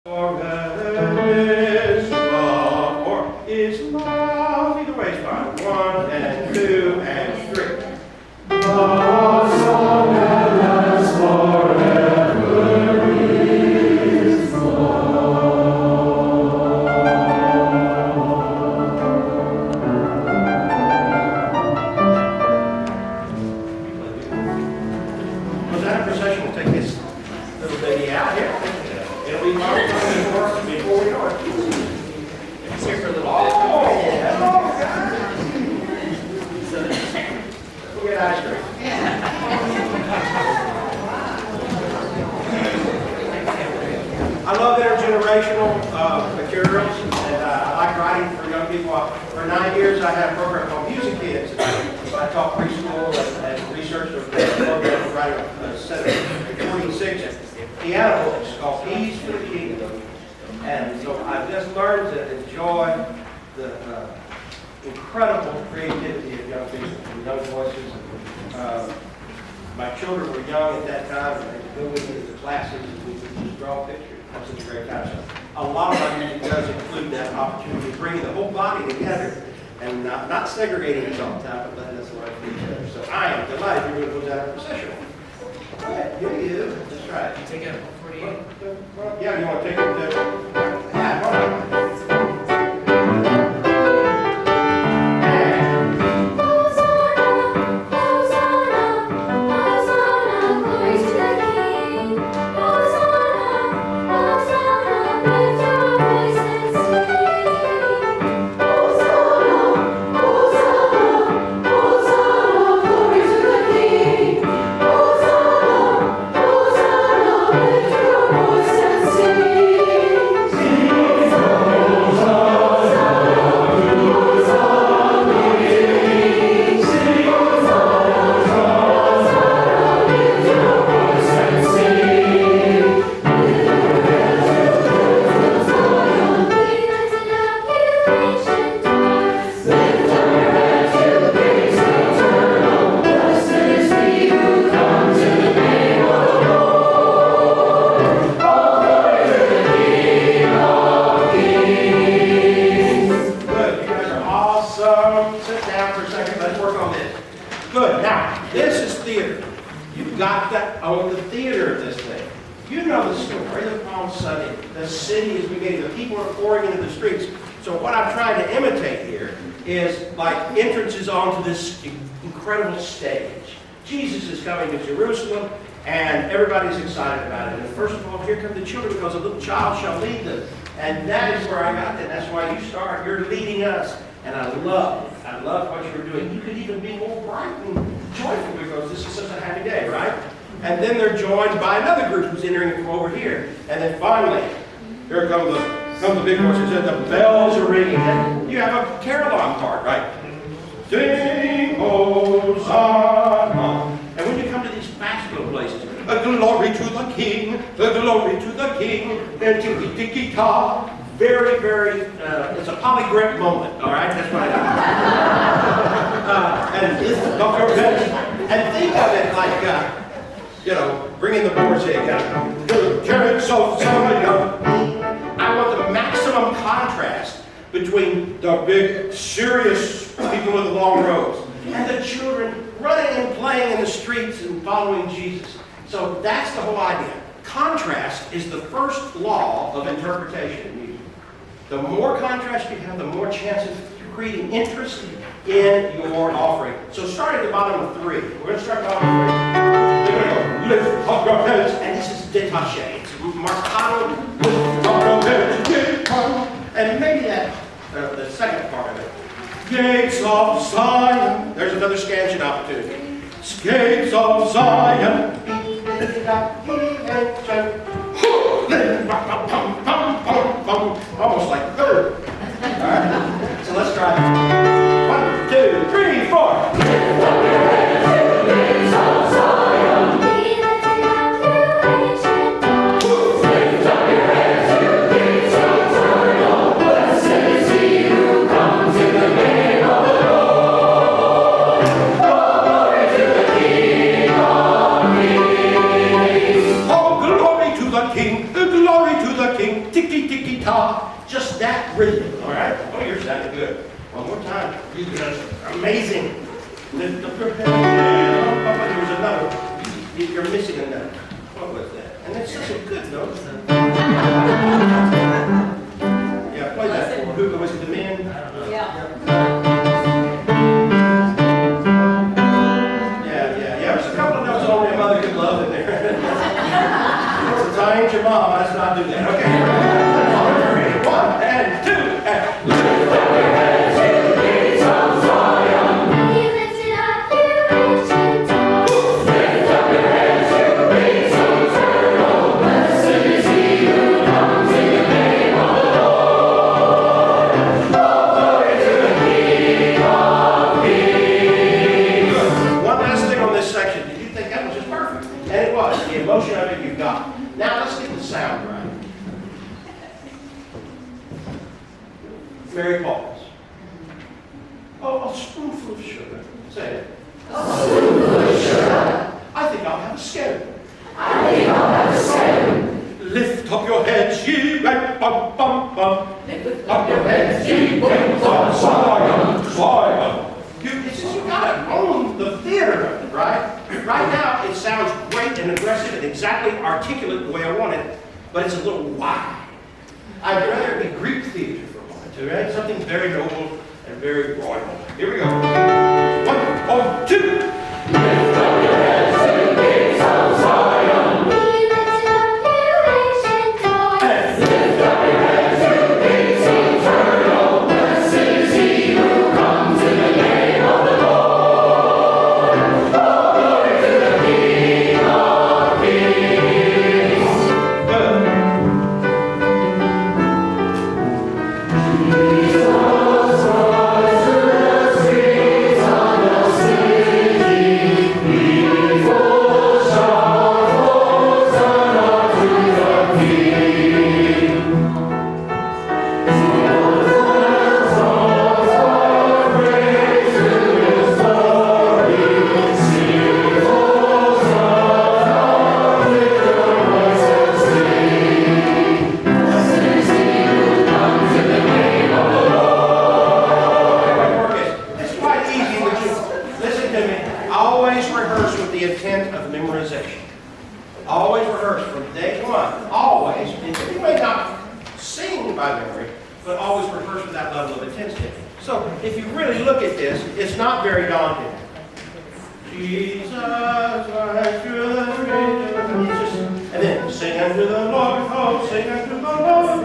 Is love or is love? Either way is fine. 1 and 2 and 3. Love song that lasts forever is Well, that procession will take this little baby out here. It'll be fun before we know it. It's here for a little bit. Oh, yeah. We'll get ice cream. I love intergenerational materials, and I like writing for young people. For 9 years, I had a program called Music Kids. I taught preschool and researched a program to write a set of 46 piano books called Keys to the Kingdom. And so I've just learned to enjoy the incredible creativity of young people and young voices. My children were young at that time, and they could go with me to the classes and we would just draw pictures. That's such a great time. So a lot of my music does include that opportunity of bringing the whole body together and not segregating us all the time, but letting us learn from each other. So I am delighted you're going to go down a procession. Go ahead, you. That's right. You take it 48. Yeah, you want to take it to... Yeah, go ahead. Good. Now, this is theater. You've got to own the theater of this thing. You know the story of Palm Sunday. The city is beginning. The people are pouring into the streets. So what I'm trying to imitate here is like entrances onto this incredible stage. Jesus is coming to Jerusalem, and everybody's excited about it. And first of all, here come the children, because a little child shall lead them. And that is where I got that. That's why you start. You're leading us. And I love it. I love what you're doing. You could even be more bright and joyful because this is such a happy day, right? And then they're joined by another group who's entering from over here. And then finally, here come the big voices. And the bells are ringing. And you have a carillon part, right? Sing Hosanna. And when you come to these magical places, glory to the King, glory to the King, and tiki-tiki-ta. Very, very, it's a polygraph moment, all right? That's what I do. And this Dr. Benz, and think of it like, bringing the boards in, the church of Zion. I want the maximum contrast between the big, serious people with the long robes and the children running and playing in the streets and following Jesus. So that's the whole idea. Contrast is the first law of interpretation. The more contrast you have, the more chances of creating interest in your offering. So start at the bottom of 3. We're going to start at the bottom of 3. They're going to go, lift up your heads, and this is détaché. It's marcato, lift up your heads, and maybe that, the second part of it. Gates of Zion. There's another scansion opportunity. Gates of Zion. Almost like third. Alright, so let's try it. 1, 2, 3, 4. Lift up your heads, you gates of Zion. Lift up your heads, you gates of Zion. Blessed is he who comes in the name of the Lord. Glory to the King of Kings. Oh, glory to more time. You guys are amazing. Lift up your head. There was another. You're missing a note. What was that? And it's such a good note. Yeah, play that for who was it? The men? Yeah. Yeah. There's a couple of notes only a mother could love in there. Since I ain't your mom, let's not do that. Okay. 1 and 2 and lift up your heads, you gates of Zion. Be lifted up, you ancient doors. Lift up your heads, you gates eternal. Blessed is he who comes in the name of the Lord. Glory to the King of Kings. One last thing on this section. Did you think that was just perfect? And it was. The emotion of it you got. Now let's get the sound right. Mary Pauls. Oh, a spoonful of sugar. Say it. A spoonful of sugar. I think I'll have a scone. I think I'll have a scone. Lift up your heads, ye bum bum bum. Lift Up your heads, ye wings of Zion, Zion. It's just you gotta own the theater of it, right? Right now, it sounds great and aggressive and exactly articulate the way I want it, but it's a little wide. I'd rather it be Greek theater for a moment, right? Something very noble and very royal. Here we go. 1, 2. Lift up your heads, you gates of Zion. Be lifted up, you ancient doors. And lift up your heads, you gates eternal. Blessed is he who comes in the name of the Lord. Glory to the King of Kings. Good. It's quite easy, but you listen to me. Always rehearse with the intent of memorization. Always rehearse from day one. Always. You may not sing by memory, but always rehearse with that level of intensity. So if you really look at this, it's not very daunting. Jesus, right through the streets, and then sing unto the Lord, oh, sing unto the Lord,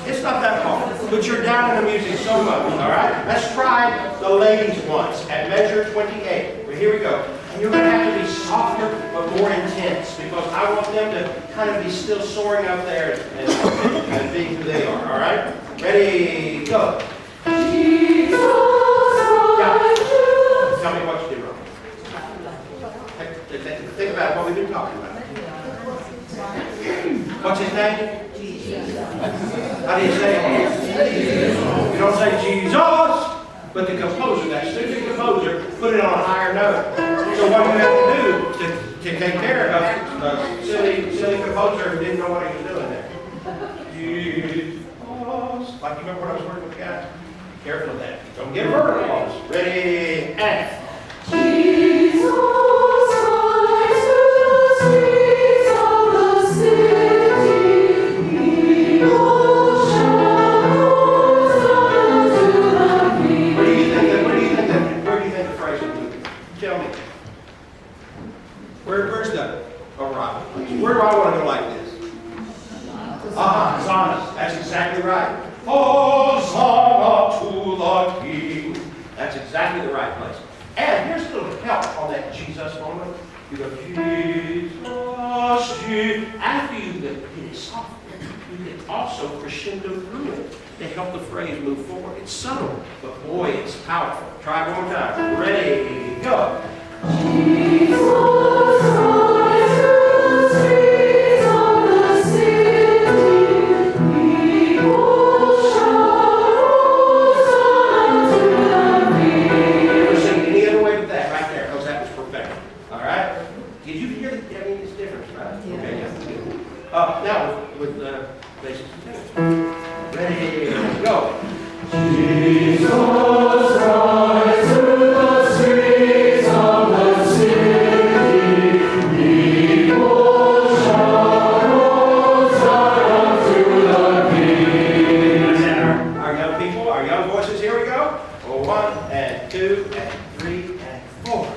It's not that hard, but you're down in the music so much, all right? Let's try the ladies once at measure 28. Well, here we go. And you're going to have to be softer but more intense because I want them to kind of be still soaring up there and being who they are, all right? Ready, go. Tell me what you did wrong. Think about what we've been talking about. What's his name? How do you say it? You don't say Jesus, but the composer, that stupid composer, put it on a higher note. So what do you have to do to take care of a silly composer who didn't know what he was doing there? Jesus. Like you remember when I was working with guys? Careful of that. Don't get vertical. Ready, and. Jesus, rise to the streets of the city. Where do you think the phrase would be? Tell me. Where's the arrival? Where do I want to go like this? Hosanna. That's exactly right. Hosanna to the King. That's exactly the right place. And here's a little help on that Jesus moment. You go, Jesus, Jesus. After you hit it soft, you can also crescendo through it to help the phrase move forward. It's subtle, but boy, it's powerful. Try it one more time. Ready, go. Jesus, rise to the streets of the city. People shout, Hosanna to the King. Never sing any other way with that right there, because that was perfect. All right? Did you hear the, I mean, it's different, right? Yeah. Okay, yeah. Now with basic. Ready, go. Jesus. Oh, 1 and 2 and 3 and 4.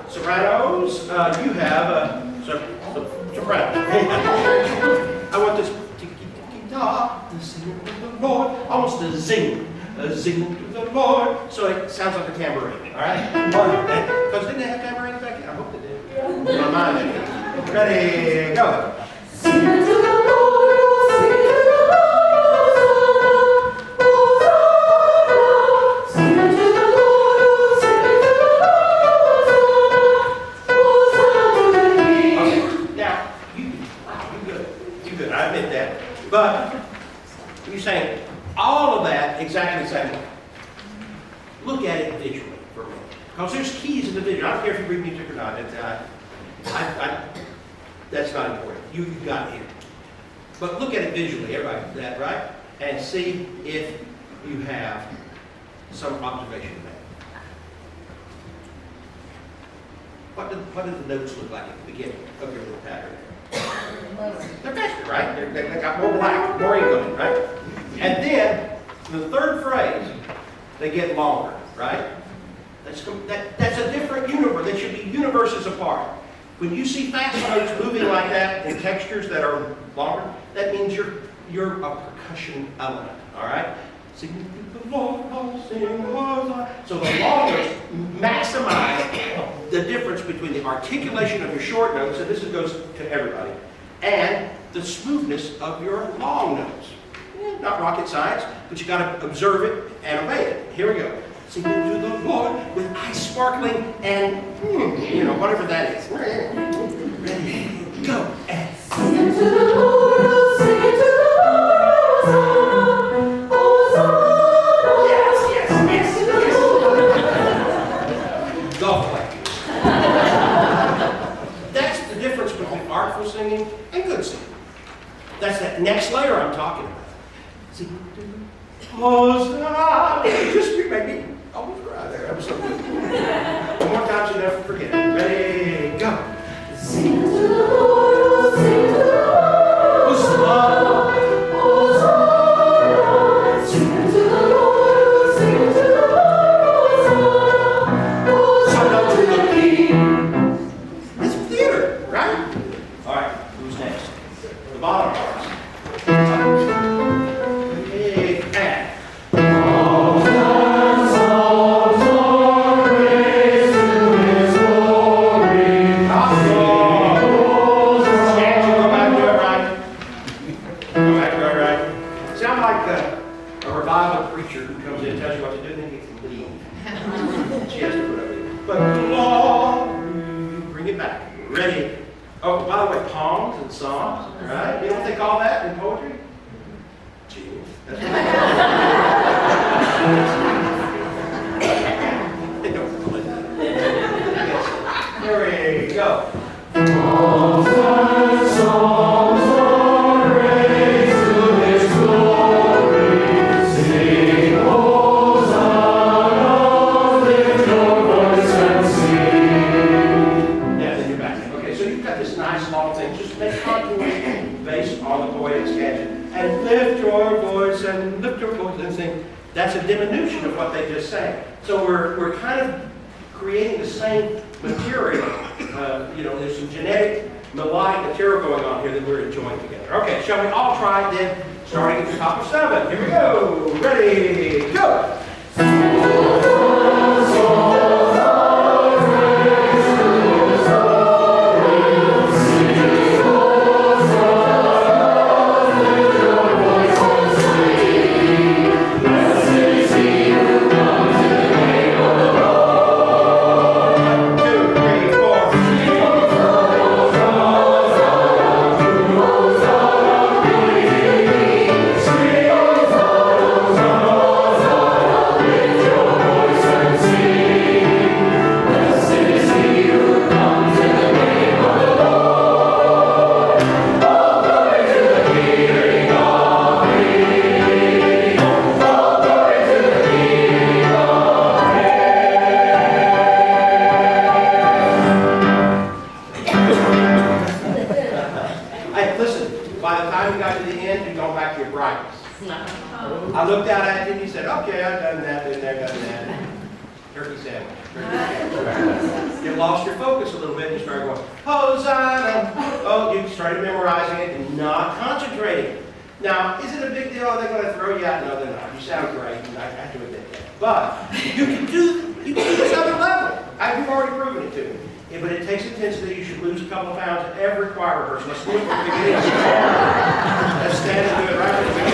Sopranos, you have soprano. I want this tiki-tiki-ta, the singing to the Lord, almost a zing to the Lord. So it sounds like a tambourine, all right? Because didn't they have tambourines back then? I hope they did. In my mind, they did. Ready, go. Sing to the Lord, sing to the Lord, sing to the Lord, sing to the Lord. Okay, now, you good, I admit that. But you're saying all of that exactly the same way. Look at it visually for a minute. Because there's keys in the video. I don't care if you read music or not. That's not important. You got it here. But look at it visually, everybody, that right? And see if you have some observation to make. What do the notes look like at the beginning of your little pattern? They're faster, right? They got more black, more ink on it, right? And then, the third phrase, they get longer, right? That's a different universe. They should be universes apart. When you see fast notes moving like that in textures that are longer, that means you're a percussion element, all right? Sing to the Lord, sing, Lord. So the long notes maximize the difference between the articulation of your short notes, and this goes to everybody, and the smoothness of your long notes. Not rocket science, but you got to observe it and obey it. Here we go. Sing to the Lord with eyes sparkling and, whatever that is. Ready, go. And Sing to the Lord, sing to the Lord, Hosanna. yes. Golf play. That's the difference between artful singing and good singing. That's that next layer I'm talking about. Sing to Hosanna. Just make me almost cry there. That was so good. One more time so you never forget it. Ready, go. Sing to the Lord, sing to the Lord, Hosanna. Hosanna. Sing to the Lord, sing to the Lord, Hosanna. So to the King. That's theater, right? All right, who's next? The bottom parts. Big and. A revival preacher who comes in and tells you what to do, and then he can leave. She has to put up with it. But glory, bring it back. Ready. Oh, by the way, poems and songs, right? You know what they call that in poetry? Genius. That's what they don't call it that. Yes. Here we go. That's a diminution of what they just sang. So we're kind of creating the same material. There's some genetic, melodic material going on here that we're enjoying together. Okay, shall we all try then, starting at the top of 7. Here we go. Ready, go. there, got that. Turkey sandwich. You lost your focus a little bit and you started going, Hosanna. Oh, you started memorizing it and not concentrating. Now, is it a big deal? Are they going to throw you out? No, they're not. You sound great, and I have to admit that. But you can do this other level. You've already proven it to me. Yeah, but it takes intensity. You should lose a couple of pounds at every choir rehearsal. Let's do it from the beginning. Let's stand and do it right from the beginning.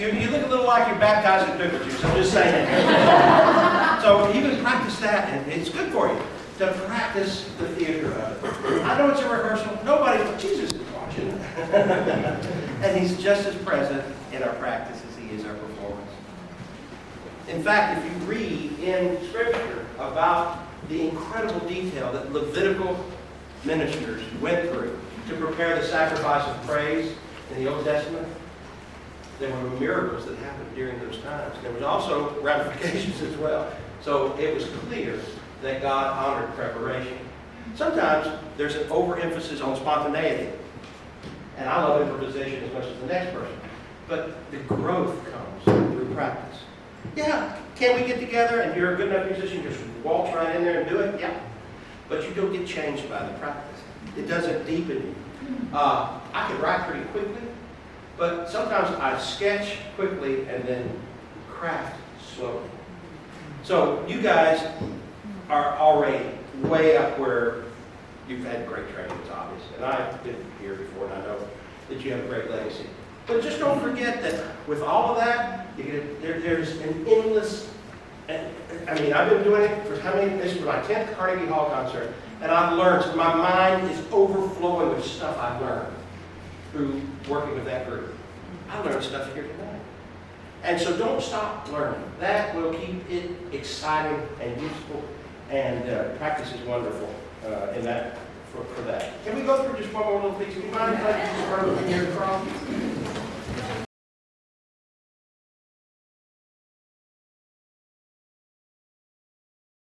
You look a little like you're baptizing pictures. I'm just saying. So even practice that, and it's good for you to practice the theater of it. I know it's a rehearsal. Nobody but Jesus is watching. And he's just as present in our practice as he is our performance. In fact, if you read in Scripture about the incredible detail that Levitical ministers went through to prepare the sacrifice of praise in the Old Testament, there were miracles that happened during those times. There was also ramifications as well. So it was clear that God honored preparation. Sometimes there's an overemphasis on spontaneity. And I love improvisation as much as the next person. But the growth comes through practice. Yeah, can we get together and you're a good enough musician, just waltz right in there and do it? Yeah. But you don't get changed by the practice. It doesn't deepen you. I can write pretty quickly, but sometimes I sketch quickly and then craft slowly. So you guys are already way up where you've had great training, it's obvious. And I've been here before and I know that you have a great legacy. But just don't forget that with all of that, there's an endless, I mean, I've been doing it for how many, this was my 10th Carnegie Hall concert, and I've learned, so my mind is overflowing with stuff I've learned through working with that group. I learned stuff here tonight. And so don't stop learning. That will keep it exciting and useful, and practice is wonderful in that, for that. Can we go through just one more little piece? Do you mind if I just start with here across?